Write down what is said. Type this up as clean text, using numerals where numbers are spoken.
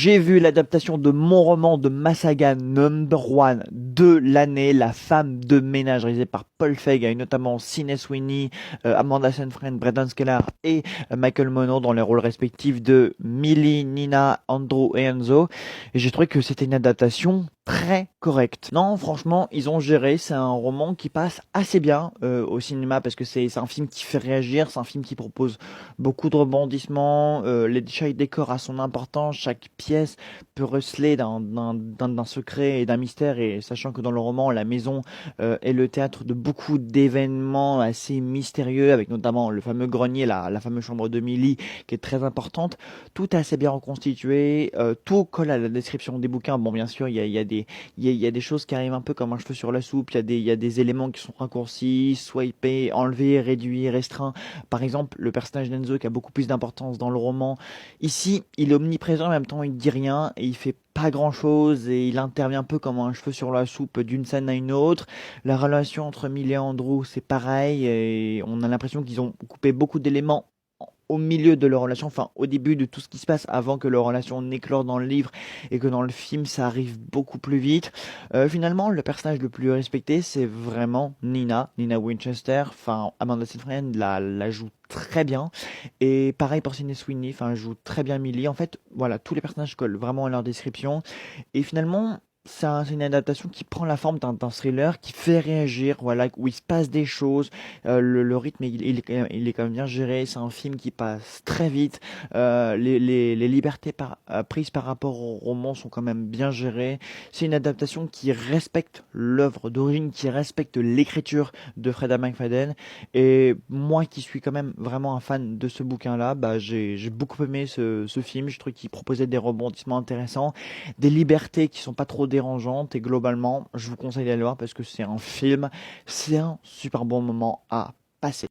J'ai vu l'adaptation de mon roman de ma saga number one de l'année, La femme de ménage, réalisée par Paul Feig, avec notamment Sydney Sweeney, Amanda Seyfried, Brendan Skeller et Michael Monroe dans les rôles respectifs de Millie, Nina, Andrew et Enzo. Et j'ai trouvé que c'était une adaptation très correcte. Non, franchement, ils ont géré. C'est un roman qui passe assez bien au cinéma parce que c'est un film qui fait réagir, c'est un film qui propose beaucoup de rebondissements, chaque décor a son importance, chaque pièce peut receler d'un secret et d'un mystère, et sachant que dans le roman, la maison est le théâtre de beaucoup d'événements assez mystérieux, avec notamment le fameux grenier, la fameuse chambre de Millie, qui est très importante. Tout est assez bien reconstitué, tout colle à la description des bouquins. Bon, bien sûr, il y a des choses qui arrivent un peu comme un cheveu sur la soupe, il y a des éléments qui sont raccourcis, swipés, enlevés, réduits, restreints. Par exemple, le personnage d'Enzo qui a beaucoup plus d'importance dans le roman. Ici, il est omniprésent, en même temps, il dit rien et il fait pas grand chose et il intervient un peu comme un cheveu sur la soupe d'une scène à une autre. La relation entre Millie et Andrew, c'est pareil et on a l'impression qu'ils ont coupé beaucoup d'éléments au milieu de leur relation, enfin au début de tout ce qui se passe avant que leur relation n'éclore dans le livre et que dans le film ça arrive beaucoup plus vite. Finalement, le personnage le plus respecté, c'est vraiment Nina Winchester. Enfin, Amanda Seyfried la joue très bien. Et pareil pour Sydney Sweeney, enfin, joue très bien Millie. En fait, voilà, tous les personnages collent vraiment à leur description. Et finalement, c'est une adaptation qui prend la forme d'un thriller, qui fait réagir, voilà, où il se passe des choses. Le rythme, il est quand même bien géré. C'est un film qui passe très vite. Les libertés prises par rapport au roman sont quand même bien gérées. C'est une adaptation qui respecte l'œuvre d'origine, qui respecte l'écriture de Freda McFadden. Et moi qui suis quand même vraiment un fan de ce bouquin-là, bah, j'ai beaucoup aimé ce film. Je trouve qu'il proposait des rebondissements intéressants, des libertés qui sont pas trop dérangeantes, et globalement, je vous conseille d'aller le voir parce que c'est un film, c'est un super bon moment à passer.